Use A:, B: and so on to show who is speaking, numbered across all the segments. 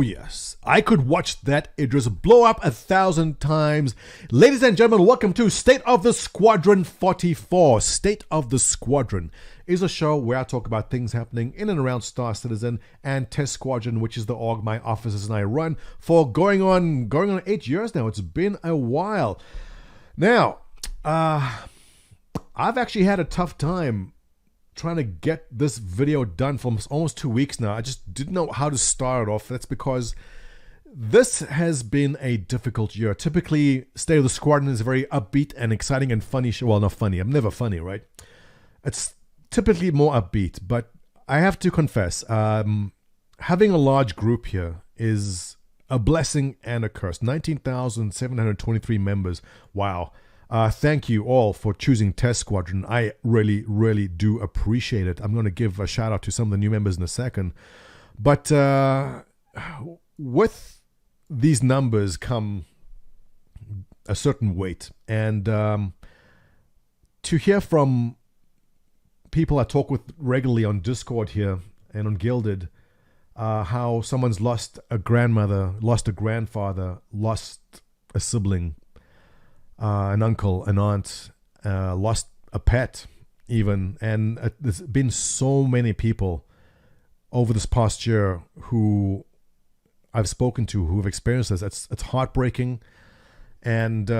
A: yes, I could watch that Idris blow up 1,000 times. Ladies and gentlemen, welcome to State of the Squadron 44. State of the Squadron is a show where I talk about things happening in and around Star Citizen and TEST Squadron, which is the org my officers and I run for going on 8 years now. It's been a while. Now, I've actually had a tough time trying to get this video done for almost 2 weeks now. I just didn't know how to start it off. That's because this has been a difficult year. Typically, State of the Squadron is a very upbeat and exciting and funny show. Well, not funny. I'm never funny, right? It's typically more upbeat, but I have to confess, having a large group here is a blessing and a curse. 19,723 members. Wow. Thank you all for choosing TEST Squadron. I really, really do appreciate it. I'm going to give a shout out to some of the new members in a second. But with these numbers come a certain weight. And to hear from people I talk with regularly on Discord here and on Gilded, how someone's lost a grandmother, lost a grandfather, lost a sibling, an uncle, an aunt, lost a pet even. And there's been so many people over this past year who I've spoken to who have experienced this. It's heartbreaking. And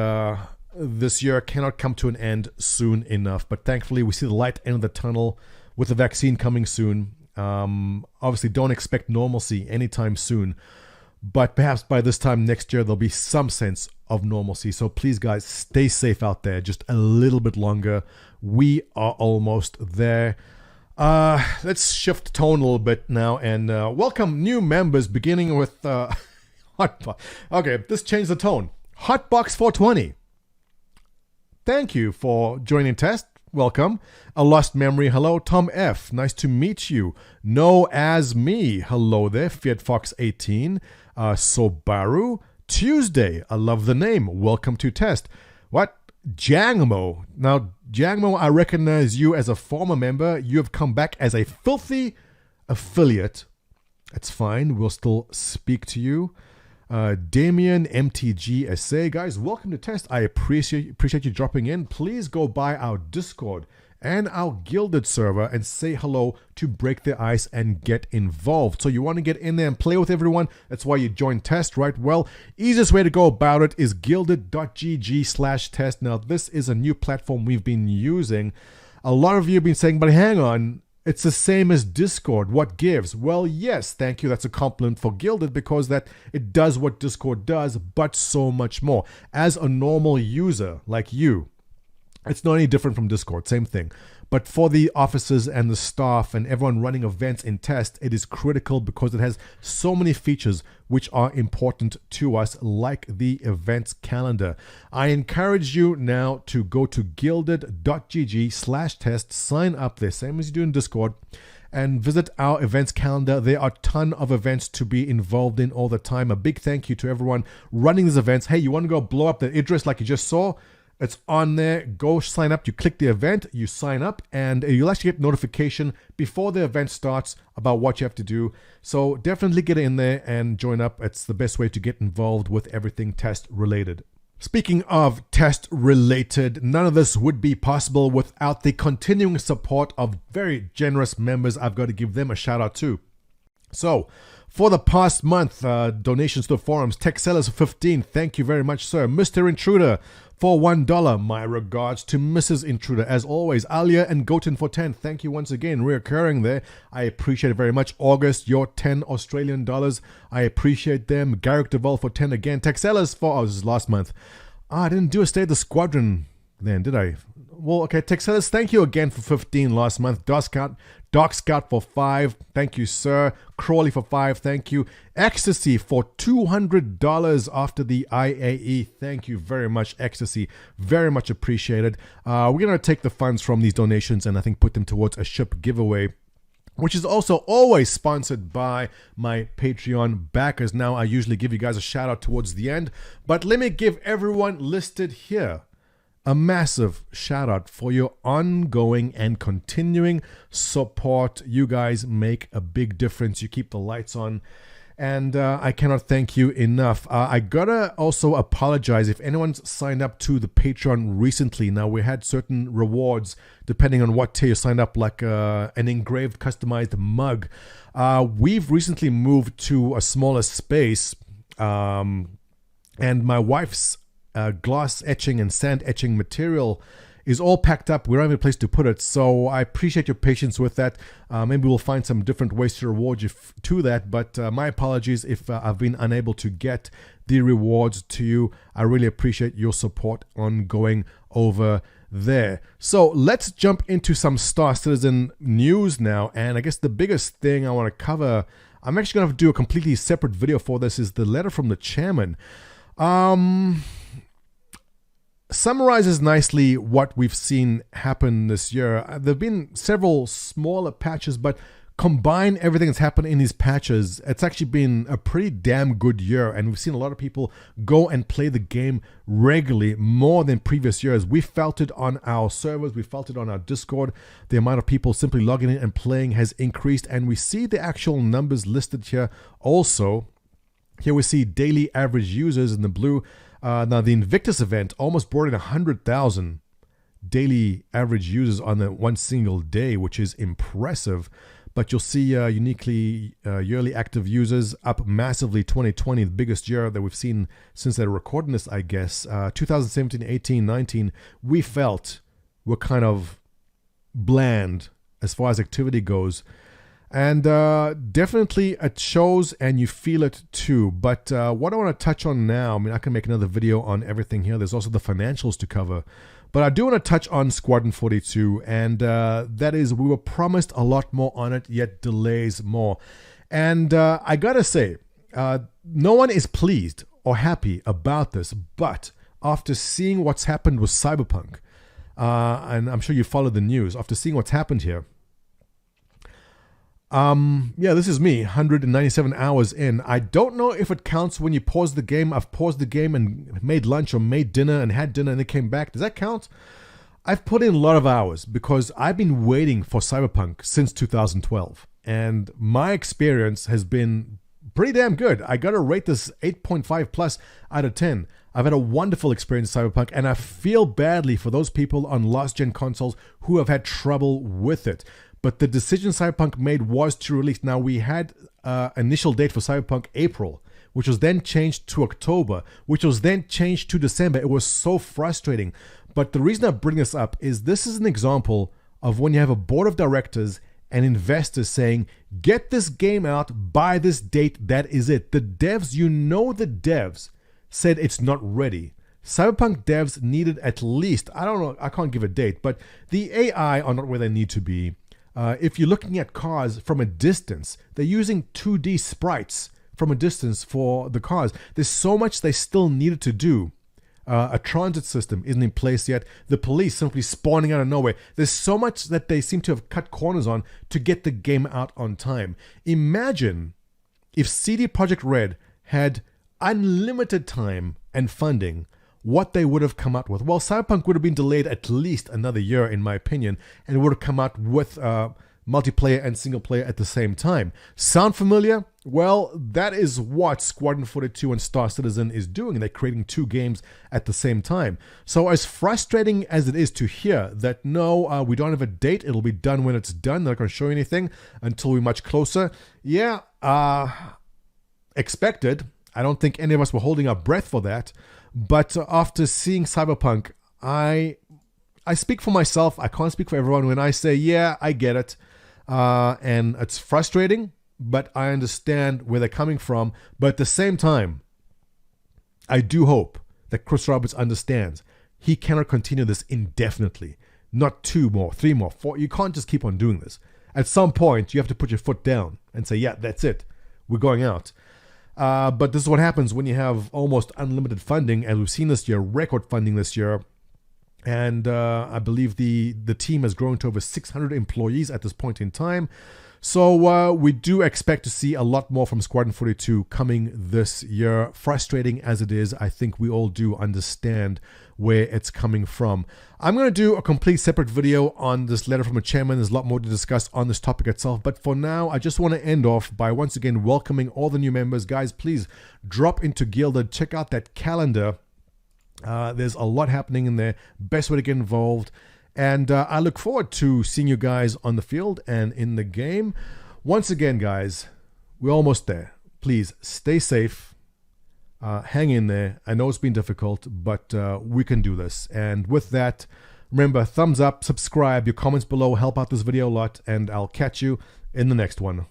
A: this year cannot come to an end soon enough. But thankfully, we see the light end of the tunnel with the vaccine coming soon. Obviously, don't expect normalcy anytime soon. But perhaps by this time next year, there'll be some sense of normalcy. So please, guys, stay safe out there. Just a little bit longer. We are almost there. Let's shift tone a little bit now and welcome new members, beginning with Hotbox. Okay, this changed the tone. Hotbox 420. Thank you for joining Test. Welcome. A Lost Memory, hello. Tom F, nice to meet you. Know as me, hello there. Fiat Fox 18. Sobaru. Tuesday, I love the name. Welcome to Test. What? Jangmo. Now, Jangmo, I recognize you as a former member. You have come back as a filthy affiliate. That's fine. We'll still speak to you. Damien MTG SA, guys, welcome to Test. I appreciate you dropping in. Please go by our Discord and our Gilded server and say hello to break the ice and get involved. So you want to get in there and play with everyone. That's why you join Test, right? Well, easiest way to go about it is gilded.gg/test. Now, this is a new platform we've been using. A lot of you have been saying, but hang on, it's the same as Discord. What gives? Well, yes, thank you. That's a compliment for Gilded because that it does what Discord does, but so much more. As a normal user like you, it's not any different from Discord, same thing. But for the officers and the staff and everyone running events in Test, it is critical because it has so many features which are important to us, like the events calendar. I encourage you now to go to gilded.gg/test, sign up there, same as you do in Discord, and visit our events calendar. There are a ton of events to be involved in all the time. A big thank you to everyone running these events. Hey, you want to go blow up the Idris like you just saw? It's on there. Go sign up. You click the event, you sign up, and you'll actually get notification before the event starts about what you have to do. So definitely get in there and join up. It's the best way to get involved with everything test related. Speaking of test related, none of this would be possible without the continuing support of very generous members. I've got to give them a shout out too. So, for the past month, donations to the forums, Tech Sellers 15, thank you very much, sir. Mr. Intruder for $1, my regards to Mrs. Intruder. As always, Alia and Goten for 10, thank you once again, reoccurring there. I appreciate it very much. August, your 10 Australian dollars, I appreciate them. Garrick Duvall for 10 again. Tech Sellers for, this is last month. I didn't do a State of the Squadron then, did I? Well, okay, Tech Sellers, thank you again for 15 last month. Dark Scout for 5, thank you, sir. Crawley for 5, thank you. Ecstasy for $200 after the IAE, thank you very much, Ecstasy. Very much appreciated. We're going to take the funds from these donations and I think put them towards a ship giveaway, which is also always sponsored by my Patreon backers. Now, I usually give you guys a shout out towards the end, but let me give everyone listed here a massive shout out for your ongoing and continuing support. You guys make a big difference. You keep the lights on And I cannot thank you enough. I gotta also apologize if anyone's signed up to the Patreon recently. Now, we had certain rewards depending on what tier you signed up, like an engraved customized mug. We've recently moved to a smaller space, and my wife's glass etching and sand etching material is all packed up. We don't have a place to put it, so I appreciate your patience with that. Maybe we'll find some different ways to reward you to that, but my apologies if I've been unable to get the rewards to you. I really appreciate your support ongoing over there. So let's jump into some Star Citizen news now, and I guess the biggest thing I want to cover, I'm actually going to do a completely separate video for this, is the letter from the chairman. Summarizes nicely what we've seen happen this year. There have been several smaller patches, but combine everything that's happened in these patches, it's actually been a pretty damn good year, and we've seen a lot of people go and play the game regularly, more than previous years. We felt it on our servers, we felt it on our Discord. The amount of people simply logging in and playing has increased, and we see the actual numbers listed here also. Here we see daily average users in the blue. Now, the Invictus event almost brought in 100,000 daily average users on the one single day, which is impressive. But you'll see uniquely yearly active users up massively. 2020, the biggest year that we've seen since they're recording this, I guess. 2017, 18, 19, we felt were kind of bland as far as activity goes. And definitely it shows and you feel it too. But what I want to touch on now, I mean, I can make another video on everything here. There's also the financials to cover. But I do want to touch on Squadron 42. And that is, we were promised a lot more on it, yet delays more. And I got to say, no one is pleased or happy about this. But after seeing what's happened with Cyberpunk, and I'm sure you followed the news, after seeing what's happened here, yeah, this is me, 197 hours in. I don't know if it counts when you pause the game. I've paused the game and made lunch or made dinner and had dinner and it came back. Does that count? I've put in a lot of hours because I've been waiting for Cyberpunk since 2012. And my experience has been pretty damn good. I gotta rate this 8.5 plus out of 10. I've had a wonderful experience with Cyberpunk, and I feel badly for those people on last-gen consoles who have had trouble with it. But the decision Cyberpunk made was to release. Now, we had initial date for Cyberpunk April, which was then changed to October, which was then changed to December. It was so frustrating. But the reason I bring this up is this is an example of when you have a board of directors and investors saying, get this game out by this date, that is it. The devs, you know the devs, said it's not ready. Cyberpunk devs needed at least, I don't know, I can't give a date, but the AI are not where they need to be. If you're looking at cars from a distance, they're using 2D sprites from a distance for the cars. There's so much they still needed to do. A transit system isn't in place yet. The police simply spawning out of nowhere. There's so much that they seem to have cut corners on to get the game out on time. Imagine if CD Projekt Red had unlimited time and funding, what they would have come out with. Well, Cyberpunk would have been delayed at least another year, in my opinion, and it would have come out with multiplayer and single player at the same time. Sound familiar? Well, that is what Squadron 42 and Star Citizen is doing. They're creating two games at the same time. So as frustrating as it is to hear that, no, we don't have a date, it'll be done when it's done, they're not going to show you anything until we're much closer. Yeah, expected. I don't think any of us were holding our breath for that. But after seeing Cyberpunk, I speak for myself. I can't speak for everyone when I say, yeah, I get it. And it's frustrating, but I understand where they're coming from. But at the same time, I do hope that Chris Roberts understands he cannot continue this indefinitely. Not 2 more, 3 more, 4. You can't just keep on doing this. At some point, you have to put your foot down and say, yeah, that's it. We're going out. But this is what happens when you have almost unlimited funding, as we've seen this year, record funding this year. And I believe the team has grown to over 600 employees at this point in time. So we do expect to see a lot more from Squadron 42 coming this year. Frustrating as it is, I think we all do understand where it's coming from. I'm going to do a complete separate video on this letter from a chairman. There's a lot more to discuss on this topic itself. But for now, I just want to end off by once again welcoming all the new members. Guys, please drop into Gilded. Check out that calendar. There's a lot happening in there. Best way to get involved. And I look forward to seeing you guys on the field and in the game. Once again, guys, we're almost there. Please stay safe. Hang in there. I know it's been difficult, but we can do this. And with that, remember, thumbs up, subscribe, your comments below help out this video a lot, and I'll catch you in the next one.